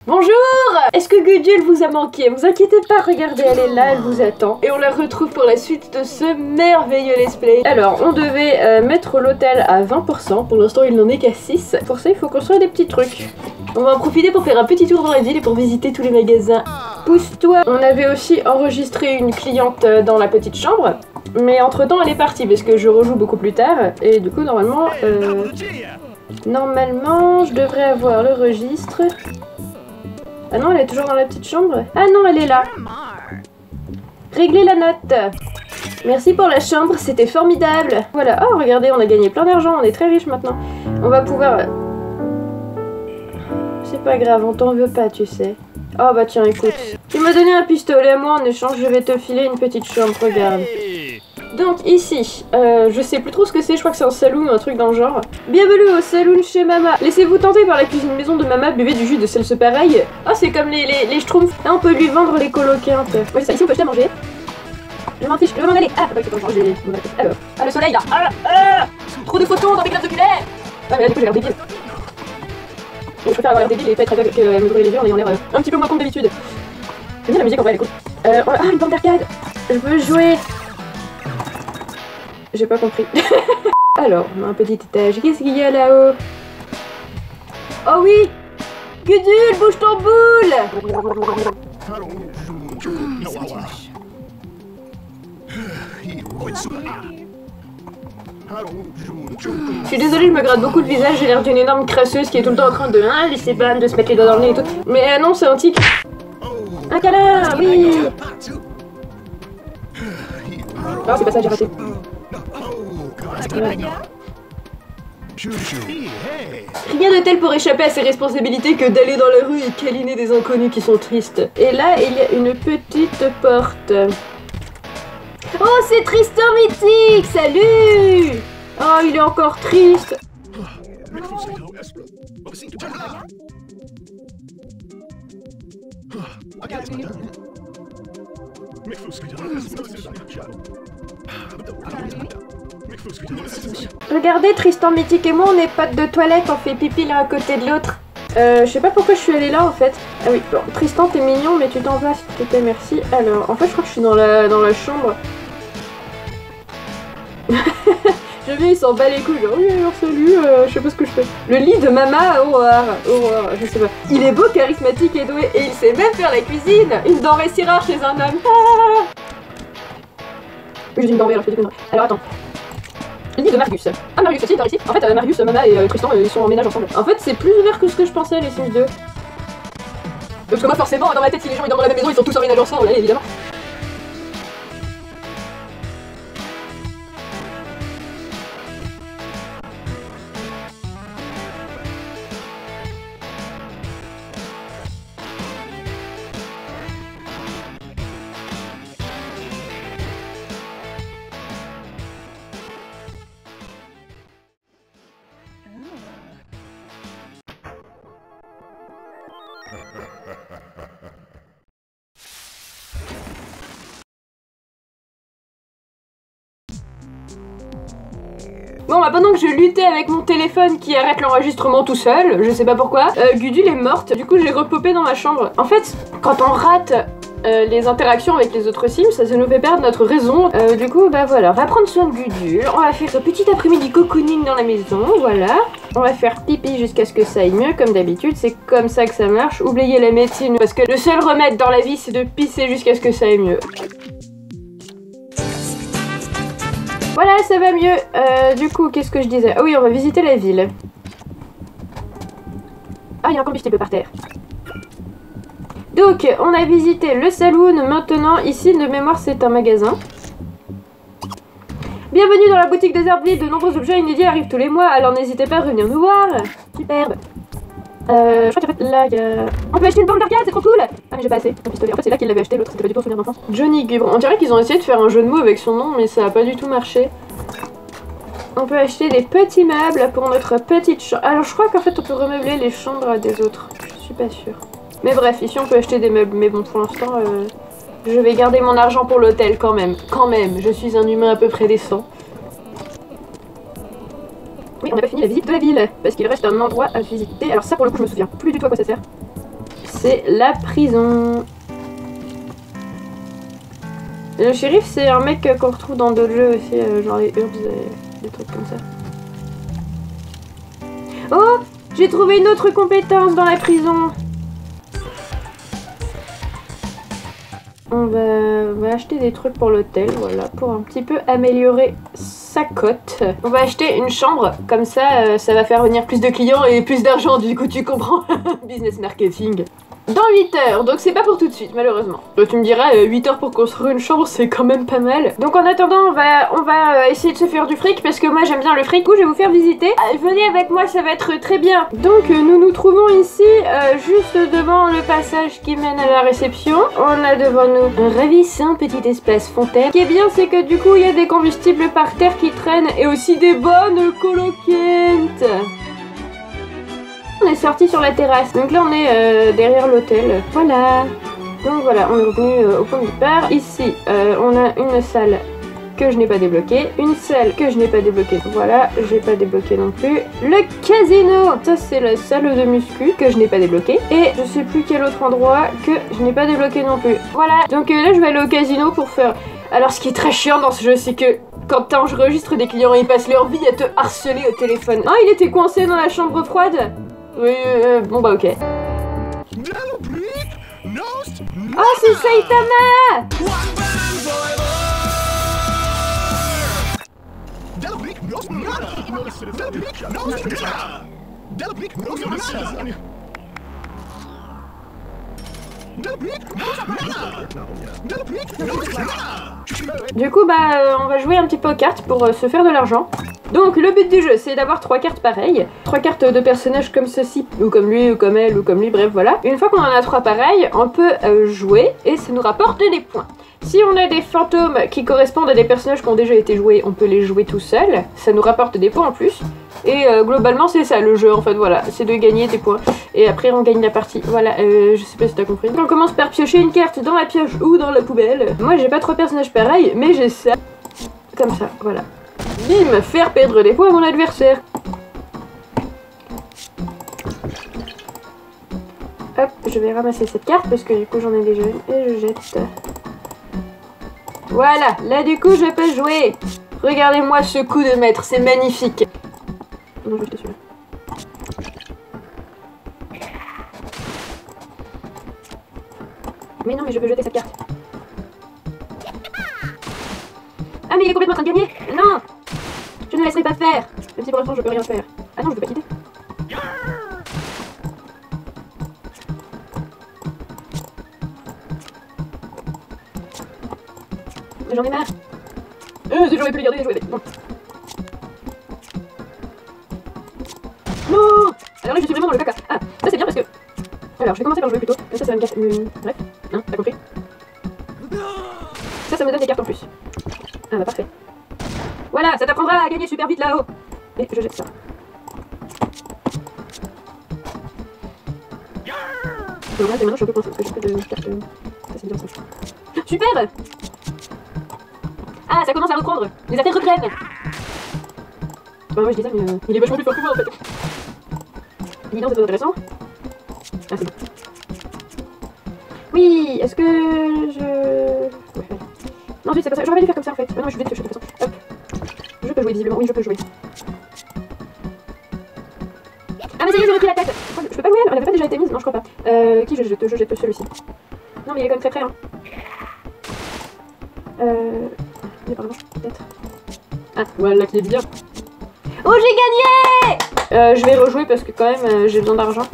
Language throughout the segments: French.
Bonjour! Est-ce que Gudule vous a manqué? Vous inquiétez pas, regardez, elle est là, elle vous attend. Et on la retrouve pour la suite de ce merveilleux let's play. Alors, on devait mettre l'hôtel à 20%. Pour l'instant, il n'en est qu'à 6. Pour ça, il faut construire des petits trucs. On va en profiter pour faire un petit tour dans la ville et pour visiter tous les magasins. Pousse-toi! On avait aussi enregistré une cliente dans la petite chambre. Mais entre-temps, elle est partie parce que je rejoue beaucoup plus tard. Et du coup, normalement, je devrais avoir le registre. Ah non, elle est toujours dans la petite chambre. Ah non, elle est là. Réglez la note. Merci pour la chambre, c'était formidable. Voilà. Oh, regardez, on a gagné plein d'argent, on est très riche maintenant. On va pouvoir... C'est pas grave, on t'en veut pas, tu sais. Oh bah tiens, écoute. Tu m'as donné un pistolet à moi, en échange, je vais te filer une petite chambre, regarde. Donc ici, je sais plus trop ce que c'est, je crois que c'est un saloon ou un truc dans le genre. Bienvenue au saloon chez Mama. Laissez-vous tenter par la cuisine maison de Mama, buvez du jus de celle-ce pareil. Oh, c'est comme les schtroumpfs. Là, on peut lui vendre les coloquintes. Ouais, c'est ça, ici on peut acheter à manger. Je m'en fiche, je vais m'en aller. Ah, faut pas que je mange les... Alors, ah, le soleil là. Trop de photons dans mes glaces oculaires. Ah, mais là, du coup, j'ai l'air débile. Je préfère avoir l'air débile et pas être aveugle que m'ouvrir les yeux en ayant l'air un petit peu moins con d'habitude. J'aime bien la musique en vrai, elle est cool. Ah, une bande d'arcade. Je veux jouer. J'ai pas compris. Alors, on a un petit étage. Qu'est-ce qu'il y a là-haut? Oh oui! Gudule, bouge ton boule! Je suis désolée, je me gratte beaucoup le visage, j'ai l'air d'une énorme crasseuse qui est tout le temps en train de... Ah, laissez pas de se mettre les doigts dans le nez et tout. Mais non, c'est un tic. Un câlin, oui! Non, c'est pas ça, j'ai raté. Rien de tel pour échapper à ses responsabilités que d'aller dans la rue et câliner des inconnus qui sont tristes. Et là, il y a une petite porte. Oh, c'est Tristan Mythique! Salut! Oh, il est encore triste. Regardez, Tristan Mythique et moi, on est potes de toilette, on fait pipi l'un à côté de l'autre. Je sais pas pourquoi je suis allée là en fait. Ah oui, bon, Tristan t'es mignon mais tu t'en vas s'il te plaît, merci. Alors, en fait je crois que je suis dans la chambre. Je viens, il s'en bat les couilles, genre oui alors salut, je sais pas ce que je fais. Le lit de Mama, horreur, je sais pas. Il est beau, charismatique et doué, et il sait même faire la cuisine. Une denrée si rare chez un homme. Ah oui, j'ai une denrée alors je fais des conneries. Alors attends. Le lit de Marius. Ah, Marius aussi, par ici. En fait, Marius, Mama et Tristan, ils sont en ménage ensemble. En fait, c'est plus ouvert que ce que je pensais, les Sims 2. Parce que moi, forcément, dans ma tête, si les gens ils dorment dans la même maison, ils sont tous en ménage ensemble, allez, évidemment. Bon bah pendant que je luttais avec mon téléphone qui arrête l'enregistrement tout seul, je sais pas pourquoi, Gudule est morte, du coup j'ai repopé dans ma chambre. En fait, quand on rate les interactions avec les autres Sims, ça nous fait perdre notre raison. Du coup bah voilà, on va prendre soin de Gudule, on va faire ce petit après-midi cocooning dans la maison, voilà. On va faire pipi jusqu'à ce que ça aille mieux, comme d'habitude, c'est comme ça que ça marche. Oubliez la médecine, parce que le seul remède dans la vie c'est de pisser jusqu'à ce que ça aille mieux. Voilà, ça va mieux. Du coup, qu'est-ce que je disais? Ah oui, on va visiter la ville. Ah, il y a encore du petit peu par terre. Donc, on a visité le saloon. Maintenant, ici, de mémoire, c'est un magasin. Bienvenue dans la boutique des Herblis. De nombreux objets inédits arrivent tous les mois, alors n'hésitez pas à revenir nous voir. Superbe. Je crois qu'en fait, là, on peut acheter une bande d'arcade, c'est trop cool. Ah, mais j'ai pas assez. Un pistolet. En fait, c'est là qu'il l'avait acheté, l'autre, c'était pas du tout un souvenir d'enfance. Johnny Gubre. On dirait qu'ils ont essayé de faire un jeu de mots avec son nom, mais ça a pas du tout marché. On peut acheter des petits meubles pour notre petite chambre. Alors, je crois qu'en fait, on peut remeubler les chambres des autres. Je suis pas sûre. Mais bref, ici, on peut acheter des meubles. Mais bon, pour l'instant, je vais garder mon argent pour l'hôtel quand même. Quand même, je suis un humain à peu près décent. Oui, on n'a pas fini la visite de la ville, parce qu'il reste un endroit à visiter. Alors ça, pour le coup, je me souviens plus du tout à quoi ça sert. c'est la prison. Le shérif, c'est un mec qu'on retrouve dans d'autres jeux aussi, genre les Urbs et des trucs comme ça. Oh, j'ai trouvé une autre compétence dans la prison. On va acheter des trucs pour l'hôtel, voilà, pour un petit peu améliorer sa cote. On va acheter une chambre, comme ça, ça va faire venir plus de clients et plus d'argent, du coup tu comprends. Business marketing. Dans 8 heures, donc c'est pas pour tout de suite, malheureusement. Donc tu me diras, 8 heures pour construire une chambre, c'est quand même pas mal. Donc en attendant, on va essayer de se faire du fric, parce que moi j'aime bien le fric. Du coup, je vais vous faire visiter. Venez avec moi, ça va être très bien. Donc nous nous trouvons ici, juste devant le passage qui mène à la réception. On a devant nous un ravissant petit espace fontaine. Ce qui est bien, c'est que du coup, il y a des combustibles par terre qui traînent, et aussi des bonnes coloquettes. On est sorti sur la terrasse, donc là on est derrière l'hôtel, voilà. Donc voilà, on est revenu au point de départ. Ici, on a une salle que je n'ai pas débloquée, une salle que je n'ai pas débloquée, voilà, j'ai pas débloqué non plus. Le casino, ça c'est la salle de muscu que je n'ai pas débloquée, et je sais plus quel autre endroit que je n'ai pas débloqué non plus. Voilà, donc là je vais aller au casino pour faire... Alors ce qui est très chiant dans ce jeu, c'est que quand t'enregistres des clients, ils passent leur vie à te harceler au téléphone. Ah, il était coincé dans la chambre froide. Oui, bon bah ok. Oh, c'est Saitama! Du coup, bah, on va jouer un petit peu aux cartes pour se faire de l'argent. Donc, le but du jeu, c'est d'avoir 3 cartes pareilles. 3 cartes de personnages comme ceci, ou comme lui, ou comme elle, ou comme lui, bref, voilà. Une fois qu'on en a 3 pareilles, on peut jouer, et ça nous rapporte des points. Si on a des fantômes qui correspondent à des personnages qui ont déjà été joués, on peut les jouer tout seul. Ça nous rapporte des points en plus. Et globalement, c'est ça le jeu, en fait, voilà. C'est de gagner des points. Et après, on gagne la partie. Voilà, je sais pas si t'as compris. On commence par piocher une carte dans la pioche ou dans la poubelle. Moi, j'ai pas 3 personnages pareils, mais j'ai ça. Comme ça, voilà. Bim, faire perdre des points à mon adversaire. Hop, je vais ramasser cette carte parce que du coup, j'en ai déjà une. Et je jette. Voilà, là du coup, je peux jouer. Regardez-moi ce coup de maître, c'est magnifique. Non, je vais jeter celui-là. Mais non, mais je peux jeter cette carte. Ah, mais il est complètement en train de gagner. Non, je ne laisserai pas faire. Même si pour l'instant, je peux rien faire. Ah non, je peux pas quitter. J'en ai marre. Si j'aurais pu les garder, j'aurais fait. Bon. Non. Alors là, je suis vraiment dans le caca. Ah, ça c'est bien parce que... Alors, je vais commencer par jouer plutôt. Comme ça va me casser... Bref, hein, t'as compris. Ça me donne des cartes en plus. Ah bah parfait. Voilà, ça t'apprendra à gagner super vite là-haut. Et je jette ça. Donc là, maintenant je suis un peu coincée parce que j'ai plus de cartes. Ça c'est bien ça. Super. Ah, ça commence à reprendre. Les affaires reprennent. Bah moi je dis ça, mais il est vachement plus fort que moi en fait. Évidemment, c'est pas intéressant. Ah, c'est bon. Oui, est-ce que je... Ouais. Non, c'est pas ça. J'aurais pas dû faire comme ça en fait. Ah non, je vais piocher de toute façon. Hop. Je peux jouer visiblement. Oui, je peux jouer. Ah, mais ça y est, j'ai repris la tête. Je peux pas jouer, elle avait pas déjà été mise. Non, je crois pas. Qui je jette celui-ci. Non, mais il est quand même très près. Hein. Mais pardon, peut-être. Ah, voilà qui est bien. Oh, j'ai gagné. Je vais rejouer parce que quand même, j'ai besoin d'argent.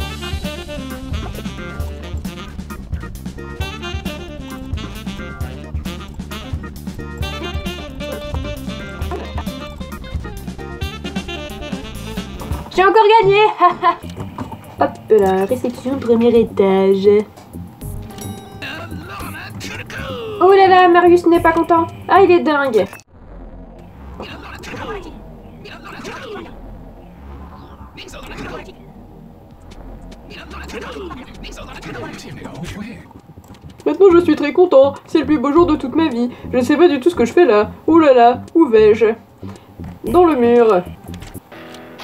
J'ai encore gagné. Hop, la réception premier étage. Oh là là, Marius n'est pas content. Ah, il est dingue. Maintenant je suis très content, c'est le plus beau jour de toute ma vie. Je ne sais pas du tout ce que je fais là. Ouh là là, où vais-je? Dans le mur.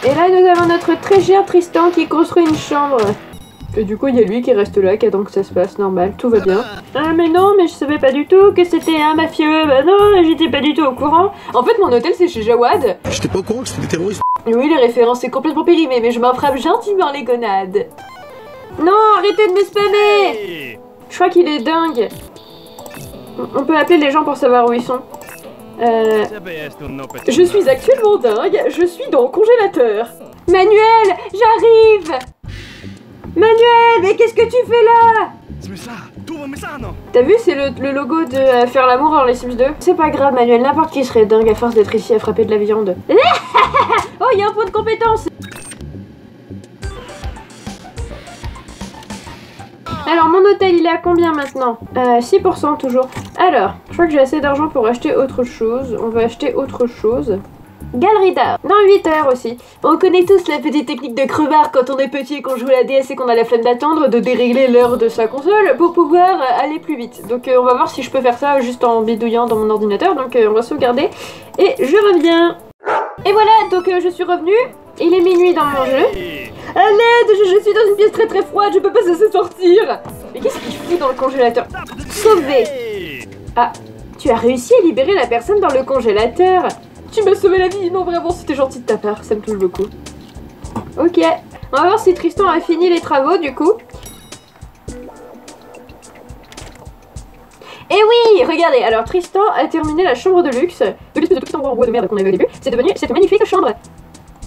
Et là nous avons notre très cher Tristan qui construit une chambre. Et du coup, il y a lui qui reste là, qui attend que ça se passe, normal, tout va bien. Ah mais non, mais je savais pas du tout que c'était un mafieux, bah non, j'étais pas du tout au courant. En fait, mon hôtel c'est chez Jawad. J'étais pas au courant que c'était des terroristes. Oui, les références c'est complètement périmé, mais je m'en frappe gentiment les gonades. Non, arrêtez de me spammer. Je crois qu'il est dingue. On peut appeler les gens pour savoir où ils sont. Je suis actuellement dingue, je suis dans le congélateur. Manuel, j'arrive. Manuel, mais qu'est-ce que tu fais là? T'as vu, c'est le logo de Faire l'amour dans les Sims 2. C'est pas grave, Manuel, n'importe qui serait dingue à force d'être ici à frapper de la viande. Oh, il y a un point de compétence. Alors, mon hôtel, il est à combien maintenant? 6% toujours. Alors, je crois que j'ai assez d'argent pour acheter autre chose. On va acheter autre chose. Galerie d'art, dans 8 heures aussi. On connaît tous la petite technique de crevard quand on est petit et qu'on joue à la DS et qu'on a la flemme d'attendre, de dérégler l'heure de sa console pour pouvoir aller plus vite. Donc on va voir si je peux faire ça juste en bidouillant dans mon ordinateur. Donc on va sauvegarder et je reviens. Et voilà, donc je suis revenue. Il est minuit dans mon jeu. À l'aide, je suis dans une pièce très froide, je peux pas cesser de sortir. Mais qu'est-ce qu'il fout dans le congélateur? Sauver. Ah, tu as réussi à libérer la personne dans le congélateur. Tu m'as sauvé la vie. Non, vraiment, c'était gentil de ta part, ça me touche beaucoup. Ok, on va voir si Tristan a fini les travaux du coup. Et oui, regardez, alors Tristan a terminé la chambre de luxe. De l'espèce de tout en bois de merde qu'on avait au début. C'est devenu cette magnifique chambre.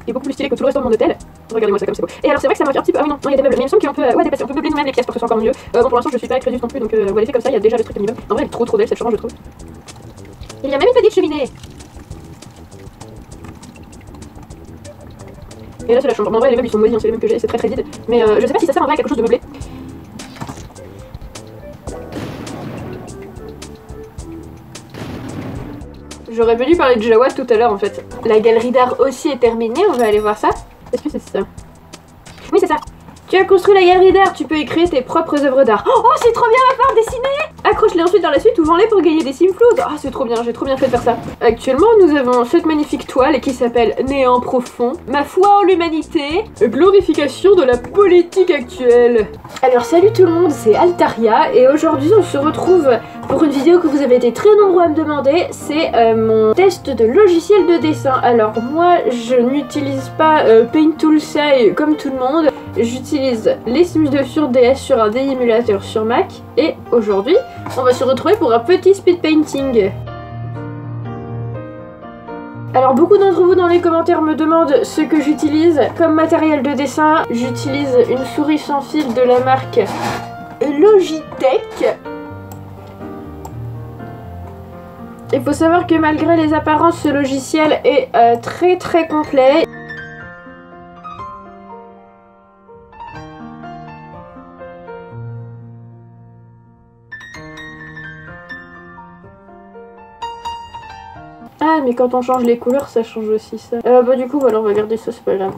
Il est beaucoup plus stylé que tout le reste de mon hôtel. Regardez-moi ça comme c'est beau. Et alors c'est vrai que ça manque un petit peu. Ah oui, non, il y a des meubles. Mais il me semble qu'on peut dépasser. On peut meubler nous-mêmes les pièces pour que ce soit encore mieux. Bon, pour l'instant, je suis pas crédit non plus, donc on va laisser comme ça. Il y a déjà le truc minimum. En vrai, elle est trop belle cette chambre, je trouve. Il y a même une petite cheminée. Et là c'est la chambre. En vrai les meubles ils sont moisis, hein, c'est les mêmes que j'ai, c'est très vide. Mais je sais pas si ça sert en vrai à quelque chose de meublé. J'aurais dû parler de Jawad tout à l'heure en fait. La galerie d'art aussi est terminée, on va aller voir ça. Est-ce que c'est ça? Oui c'est ça. Tu as construit la galerie d'art, tu peux y créer tes propres œuvres d'art. Oh c'est trop bien, va falloir dessiner. Accroche-les ensuite dans la suite ou vends-les pour gagner des simflouz. Ah c'est trop bien, j'ai trop bien fait de faire ça. Actuellement nous avons cette magnifique toile qui s'appelle Néant profond, ma foi en l'humanité, glorification de la politique actuelle. Alors salut tout le monde, c'est Altaria et aujourd'hui on se retrouve pour une vidéo que vous avez été très nombreux à me demander. C'est mon test de logiciel de dessin. Alors moi je n'utilise pas Paint Toolsai comme tout le monde. J'utilise les Sims 2 sur DS sur un déémulateur sur Mac et aujourd'hui on va se retrouver pour un petit speed painting. Alors beaucoup d'entre vous dans les commentaires me demandent ce que j'utilise comme matériel de dessin. J'utilise une souris sans fil de la marque Logitech. Il faut savoir que malgré les apparences, ce logiciel est très complet. Ah mais quand on change les couleurs ça change aussi ça. Bah du coup voilà on va garder ça, c'est pas grave.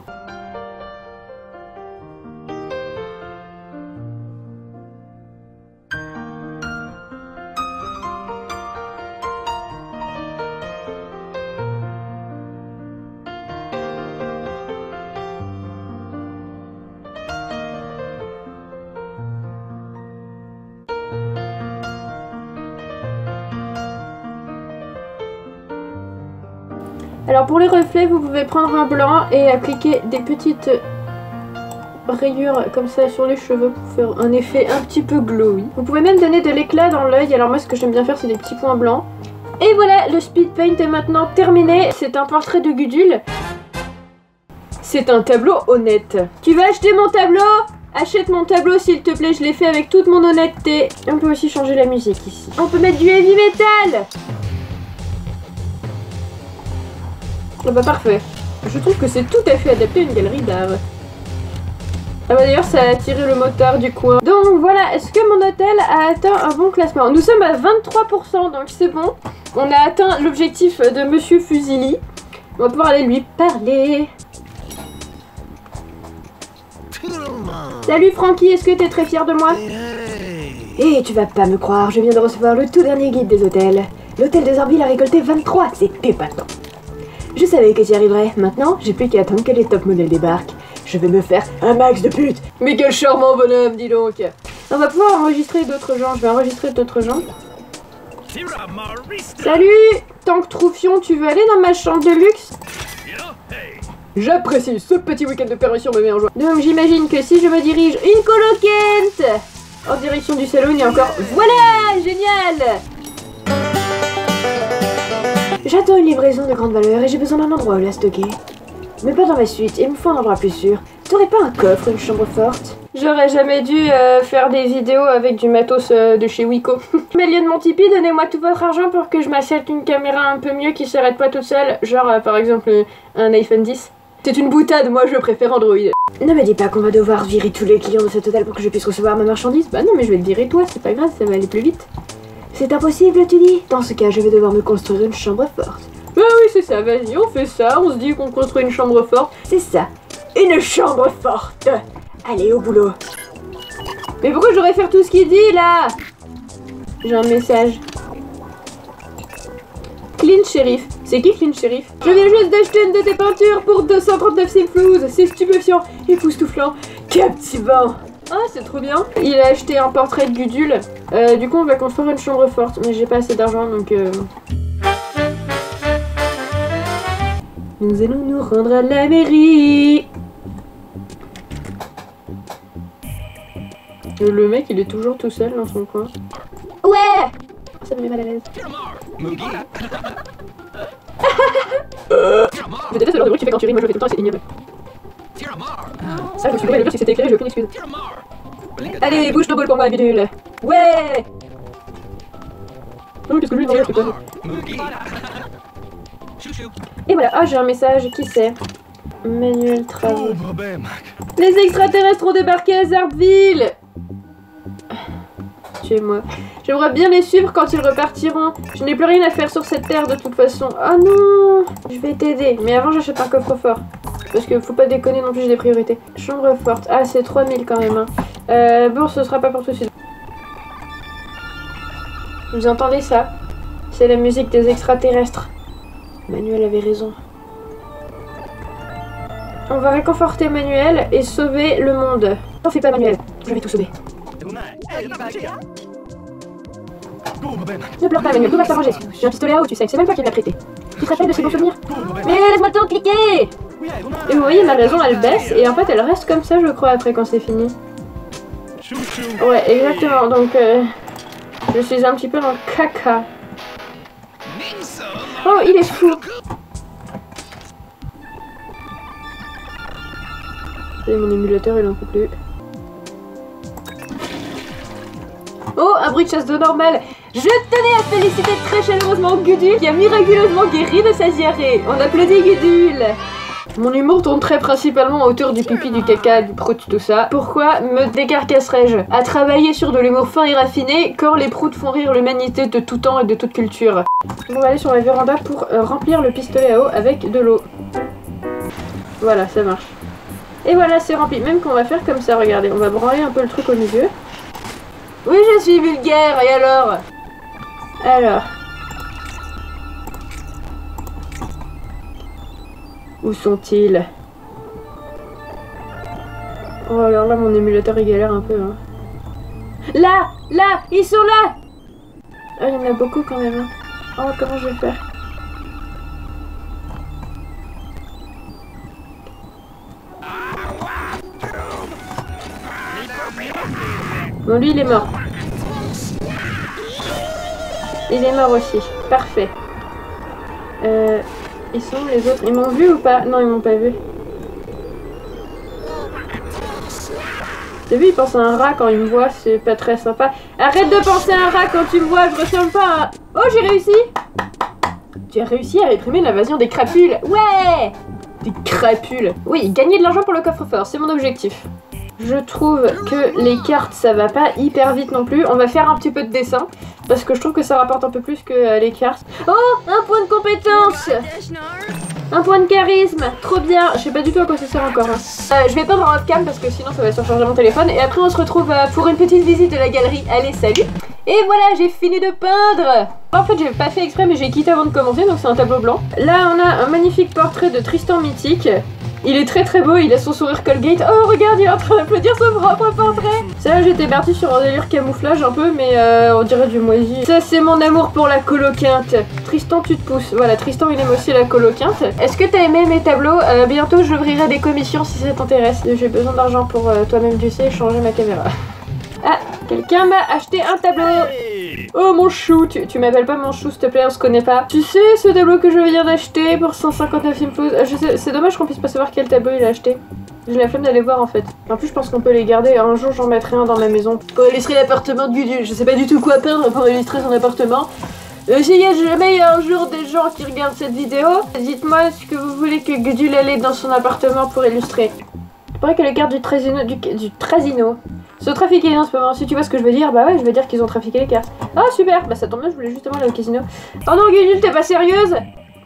Alors pour les reflets, vous pouvez prendre un blanc et appliquer des petites rayures comme ça sur les cheveux pour faire un effet un petit peu glowy. Vous pouvez même donner de l'éclat dans l'œil. Alors moi ce que j'aime bien faire c'est des petits points blancs. Et voilà, le speed paint est maintenant terminé. C'est un portrait de Gudule. C'est un tableau honnête. Tu vas acheter mon tableau? Achète mon tableau s'il te plaît, je l'ai fait avec toute mon honnêteté. On peut aussi changer la musique ici. On peut mettre du heavy metal. Ah bah parfait. Je trouve que c'est tout à fait adapté à une galerie d'art. Ah bah d'ailleurs ça a attiré le motard du coin. Donc voilà, est-ce que mon hôtel a atteint un bon classement? Nous sommes à 23% donc c'est bon. On a atteint l'objectif de Monsieur Fusili. On va pouvoir aller lui parler. Salut Francky, est-ce que t'es très fier de moi? Eh, tu vas pas me croire, je viens de recevoir le tout dernier guide des hôtels. L'hôtel de Zorville a récolté 23, c'est épatant. Je savais que j'y arriverais. Maintenant, j'ai plus qu'à attendre que les top modèles débarquent. je vais me faire un max de pute. Mais quel charmant bonhomme, dis donc. On va pouvoir enregistrer d'autres gens, je vais enregistrer d'autres gens. Salut! Tank Troufion, tu veux aller dans ma chambre de luxe? J'apprécie, ce petit week-end de permission me met en joie. Donc j'imagine que si je me dirige une coloquette en direction du salon et encore... Voilà! Génial! J'attends une livraison de grande valeur et j'ai besoin d'un endroit où la stocker. Mais pas dans ma suite, il me faut un endroit plus sûr. T'aurais pas un coffre, une chambre forte? J'aurais jamais dû faire des vidéos avec du matos de chez Wiko. Milieu de mon Tipeee, donnez-moi tout votre argent pour que je m'achète une caméra un peu mieux qui s'arrête pas toute seule. Genre par exemple un iPhone 10. C'est une boutade, moi je préfère Android. Ne me dis pas qu'on va devoir virer tous les clients de cet hôtel pour que je puisse recevoir ma marchandise. Bah non mais je vais te virer toi, c'est pas grave, ça va aller plus vite. C'est impossible tu dis? Dans ce cas je vais devoir me construire une chambre forte. Bah oui c'est ça, vas-y on fait ça, on se dit qu'on construit une chambre forte. C'est ça, une chambre forte. Allez au boulot. Mais pourquoi j'aurais faire tout ce qu'il dit là? J'ai un message. Clean Sheriff. C'est qui Clean Sheriff? Je viens juste d'acheter une de tes peintures pour 239 simflouz. C'est stupéfiant, époustouflant, captivant. Ah, c'est trop bien. Il a acheté un portrait de Gudule. Du coup, on va construire une chambre forte. Mais j'ai pas assez d'argent, donc... Nous allons nous rendre à la mairie. Le mec, il est toujours tout seul dans son coin. Ouais! Ça me met mal à l'aise. Je déteste le genre de bruit que tu fais quand tu ris, moi je le fais tout le temps et c'est ignoble. Ça, je me suis bourré le dire si c'était éclairé, j'ai aucune excuse. Allez, bouge ton bol pour moi, bidule. Ouais! Oh, qu'est-ce que je lui dis, putain. Et voilà, ah, j'ai un message, qui c'est? Manuel Travaux. Les extraterrestres ont débarqué à Zarbville! Tuez-moi. J'aimerais bien les suivre quand ils repartiront. Je n'ai plus rien à faire sur cette terre de toute façon. Ah non! Je vais t'aider. Mais avant, j'achète un coffre-fort. Parce que faut pas déconner non plus, j'ai des priorités. Chambre forte. Ah, c'est 3000 quand même. Hein. Bon, ce sera pas pour tout de suite. Vous entendez ça? C'est la musique des extraterrestres. Manuel avait raison. On va réconforter Manuel et sauver le monde. N'en fais pas, Manuel. Je vais tout sauver. Ne pleure pas, Manuel, tout va s'arranger. J'ai un pistolet à eau, tu sais, c'est même toi qui l'as prêté. Tu te rappelles de ces bons souvenirs? Mais laisse-moi le temps de cliquer! Et vous voyez, ma raison, elle baisse, et en fait, elle reste comme ça, je crois, après, quand c'est fini. Ouais, exactement, donc, je suis un petit peu dans le caca. Oh, il est fou! Et mon émulateur, il en peut plus. Oh, un bruit de chasse d'eau normal. Je tenais à féliciter très chaleureusement Gudule qui a miraculeusement guéri de sa diarrhée. On applaudit Gudule. Mon humour tourne très principalement autour du pipi, du caca, du prout, tout ça. Pourquoi me décarcasserais-je à travailler sur de l'humour fin et raffiné quand les proutes font rire l'humanité de tout temps et de toute culture? On va aller sur la véranda pour remplir le pistolet à eau avec de l'eau. Voilà, ça marche. Et voilà, c'est rempli. Même qu'on va faire comme ça, regardez. On va branler un peu le truc au milieu. Oui, je suis vulgaire, et alors? Alors. Où sont-ils? Oh, alors là, mon émulateur, il galère un peu, hein. Là! Là! Ils sont là! Ah, il y en a beaucoup, quand même, hein. Oh, comment je vais faire? Bon, lui, il est mort. Il est mort aussi. Parfait. Ils sont les autres. Ils m'ont vu ou pas? Non, ils m'ont pas vu. T'as vu, il pense à un rat quand il me voit. C'est pas très sympa. Arrête de penser à un rat quand tu me vois. Je ressemble pas à un... Oh, j'ai réussi! Tu as réussi à réprimer l'invasion des crapules. Ouais! Des crapules. Oui, gagner de l'argent pour le coffre-fort. C'est mon objectif. Je trouve que les cartes, ça va pas hyper vite non plus. On va faire un petit peu de dessin, parce que je trouve que ça rapporte un peu plus que les cartes. Oh, un point de compétence! Un point de charisme! Trop bien! Je sais pas du tout à quoi ça sert encore. Hein. Je vais peindre en off-cam, parce que sinon ça va surcharger mon téléphone. Et après on se retrouve pour une petite visite de la galerie. Allez, salut! Et voilà, j'ai fini de peindre! En fait, j'ai pas fait exprès, mais j'ai quitté avant de commencer, donc c'est un tableau blanc. Là, on a un magnifique portrait de Tristan Mythique. Il est très très beau, il a son sourire Colgate. Oh regarde, il est en train d'applaudir son propre portrait. Ça, j'étais partie sur un délire camouflage un peu, mais on dirait du moisi. Ça, c'est mon amour pour la coloquinte. Tristan, tu te pousses. Voilà, Tristan, il aime aussi la coloquinte. Est-ce que t'as aimé mes tableaux? Bientôt, j'ouvrirai des commissions si ça t'intéresse. J'ai besoin d'argent pour toi-même, tu sais, changer ma caméra. Ah, quelqu'un m'a acheté un tableau. Oh mon chou, tu m'appelles pas mon chou s'il te plaît, on se connaît pas. Tu sais ce tableau que je viens d'acheter pour 159 impôts. C'est dommage qu'on puisse pas savoir quel tableau il a acheté. J'ai la flemme d'aller voir en fait. En plus je pense qu'on peut les garder, un jour j'en mettrai un dans ma maison. Pour illustrer l'appartement de Gudule, je sais pas du tout quoi peindre pour illustrer son appartement. S'il y a jamais un jour des gens qui regardent cette vidéo, dites-moi ce que vous voulez que Gudule ait dans son appartement pour illustrer. Il paraît que les cartes du Trasino sont trafiquées en ce moment. Si tu vois ce que je veux dire, bah ouais, je veux dire qu'ils ont trafiqué les cartes. Ah super, bah ça tombe bien, je voulais justement aller au casino. Oh non Gudule, t'es pas sérieuse?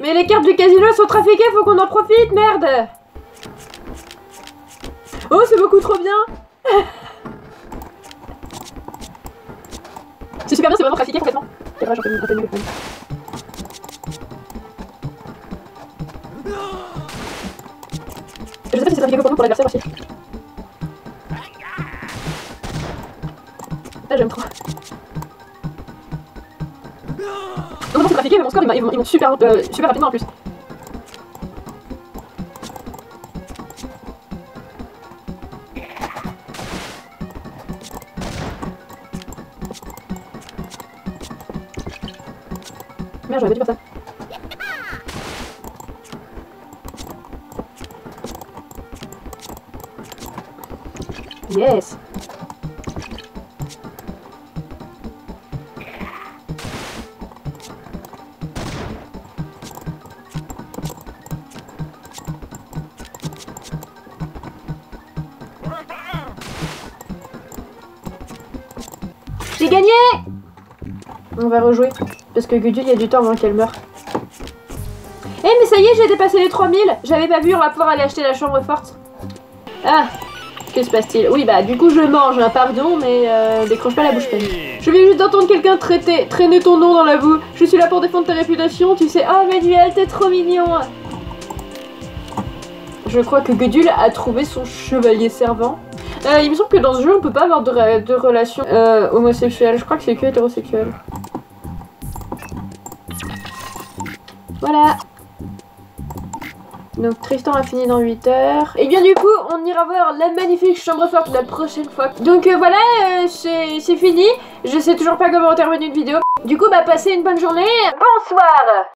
Mais les cartes du casino sont trafiquées, faut qu'on en profite, merde. Oh c'est beaucoup trop bien. C'est super bien, c'est vraiment trafiqué complètement. C'est vrai, j'en fais un peu mieux. Je sais pas si c'est trafiqué pour nous pour l'adversaire aussi. Ah j'aime trop. Non non c'est trafiqué mais mon score ils montent super rapidement en plus. Merde j'aurais pas dû faire ça. Yes. J'ai gagné! On va rejouer. Parce que Gudule, il y a du temps avant qu'elle meure. Eh mais ça y est, j'ai dépassé les 3000. J'avais pas vu, on va pouvoir aller acheter la chambre forte. Ah, que se passe-t-il? Oui bah du coup je mange, hein, pardon, mais décroche pas la bouche pleine. Je viens juste d'entendre quelqu'un traîner ton nom dans la boue. Je suis là pour défendre ta réputation, tu sais. Oh mais Duel, t'es trop mignon. Je crois que Gudule a trouvé son chevalier servant. Il me semble que dans ce jeu on peut pas avoir de relation homosexuelle. Je crois que c'est que hétérosexuel. Voilà. Donc Tristan a fini dans 8 heures. Et bien du coup, on ira voir la magnifique chambre forte la prochaine fois. Donc voilà, c'est fini. Je sais toujours pas comment terminer une vidéo. Du coup, bah passez une bonne journée. Bonsoir.